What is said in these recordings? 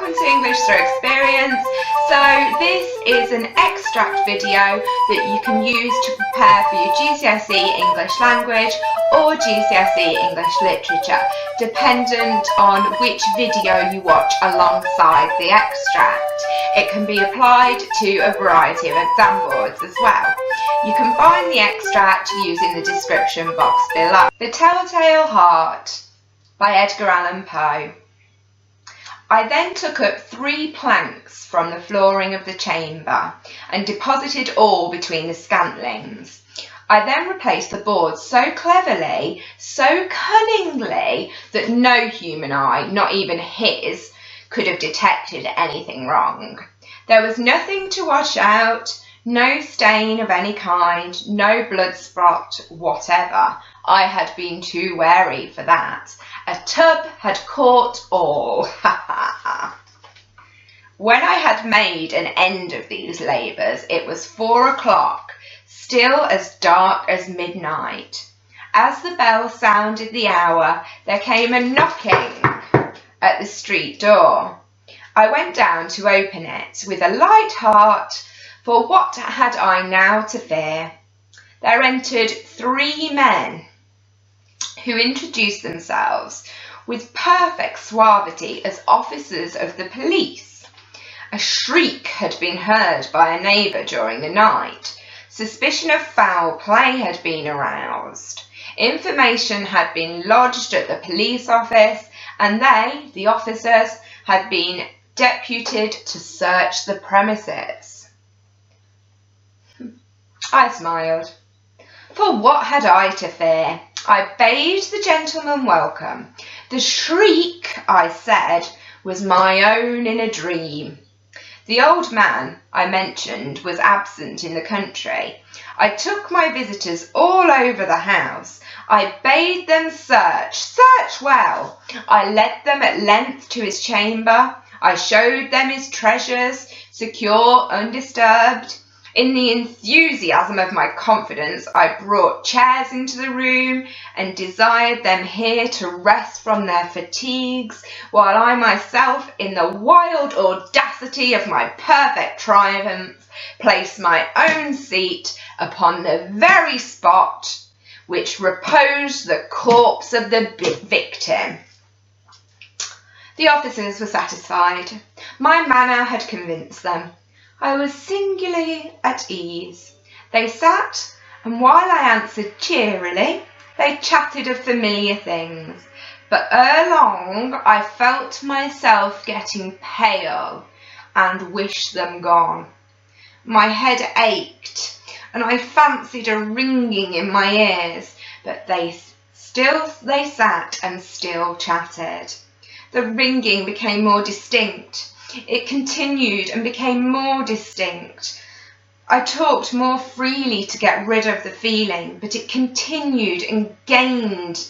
welcome to English Through Experience. So this is an extract video that you can use to prepare for your GCSE English Language or GCSE English Literature, dependent on which video you watch alongside the extract. It can be applied to a variety of exam boards as well. You can find the extract using the description box below. The Telltale Heart by Edgar Allan Poe. I then took up 3 planks from the flooring of the chamber and deposited all between the scantlings. I then replaced the boards so cleverly, so cunningly, that no human eye, not even his, could have detected anything wrong. There was nothing to wash out, no stain of any kind, no blood spot whatever. I had been too wary for that. A tub had caught all. When I had made an end of these labours, it was 4 o'clock, still as dark as midnight. As the bell sounded the hour, there came a knocking at the street door. I went down to open it with a light heart, for what had I now to fear? There entered 3 men, who introduced themselves with perfect suavity as officers of the police. A shriek had been heard by a neighbour during the night. Suspicion of foul play had been aroused. Information had been lodged at the police office, and they, the officers, had been deputed to search the premises. I smiled. For what had I to fear? I bade the gentleman welcome. The shriek, I said, was my own in a dream. The old man I mentioned was absent in the country. I took my visitors all over the house. I bade them search well. I led them at length to his chamber. I showed them his treasures, secure, undisturbed. In the enthusiasm of my confidence, I brought chairs into the room and desired them here to rest from their fatigues, while I myself, in the wild audacity of my perfect triumph, placed my own seat upon the very spot which reposed the corpse of the victim. The officers were satisfied. My manner had convinced them. I was singularly at ease. They sat, and while I answered cheerily, they chatted of familiar things. But ere long I felt myself getting pale and wished them gone. My head ached, and I fancied a ringing in my ears, but they sat and still chatted. The ringing became more distinct. It continued and became more distinct. I talked more freely to get rid of the feeling, but it continued and gained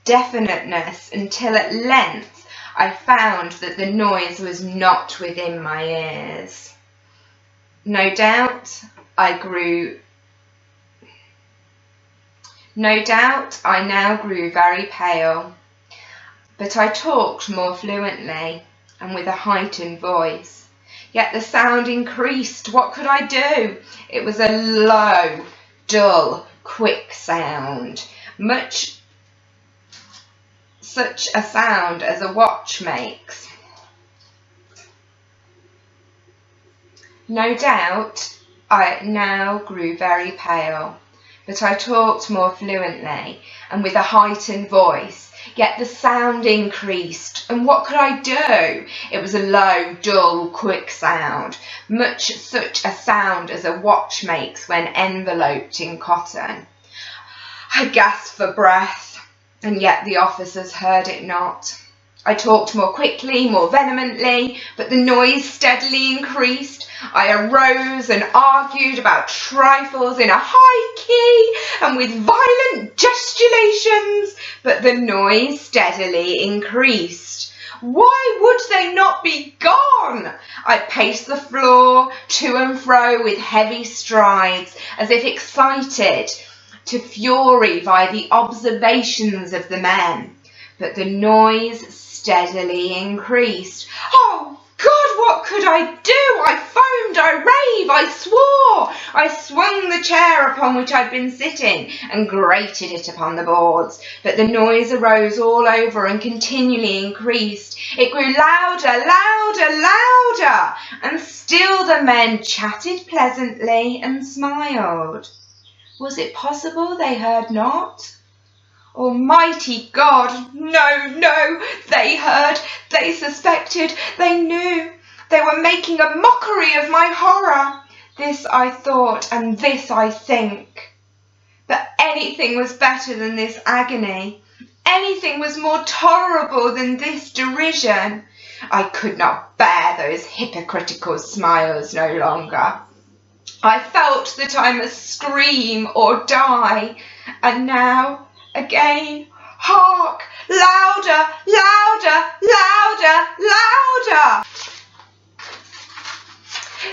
definiteness until at length I found that the noise was not within my ears. No doubt I now grew very pale, but I talked more fluently and with a heightened voice. Yet the sound increased. What could I do? It was a low, dull, quick sound, much such a sound as a watch makes. No doubt I now grew very pale, but I talked more fluently and with a heightened voice. Yet the sound increased, and what could I do? It was a low, dull, quick sound, much such a sound as a watch makes when enveloped in cotton. I gasped for breath, and yet the officers heard it not. I talked more quickly, more vehemently, but the noise steadily increased. I arose and argued about trifles in a high key and with violent gesticulations, but the noise steadily increased. Why would they not be gone? I paced the floor to and fro with heavy strides, as if excited to fury by the observations of the men, but the noise steadily increased. Oh, God, what could I do? I foamed, I raved, I swore. I swung the chair upon which I'd been sitting and grated it upon the boards. But the noise arose all over and continually increased. It grew louder, louder, louder, and still the men chatted pleasantly and smiled. Was it possible they heard not? Almighty God, no, they heard, they suspected, they knew. They were making a mockery of my horror. This I thought, and this I think. But anything was better than this agony. Anything was more tolerable than this derision. I could not bear those hypocritical smiles no longer. I felt that I must scream or die, and now, again, hark! Louder, louder, louder, louder!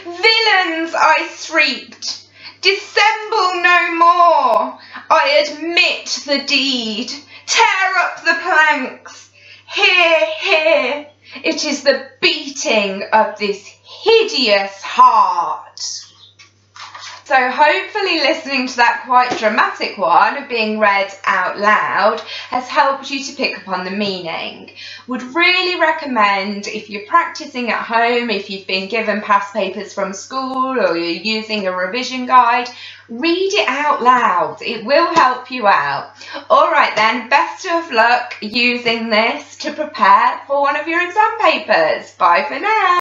Villains, I shrieked, dissemble no more. I admit the deed. Tear up the planks. Here, it is the beating of this hideous heart. So hopefully listening to that quite dramatic one of being read out loud has helped you to pick up on the meaning. Would really recommend, if you're practising at home, if you've been given past papers from school or you're using a revision guide, read it out loud. It will help you out. All right then, best of luck using this to prepare for one of your exam papers. Bye for now.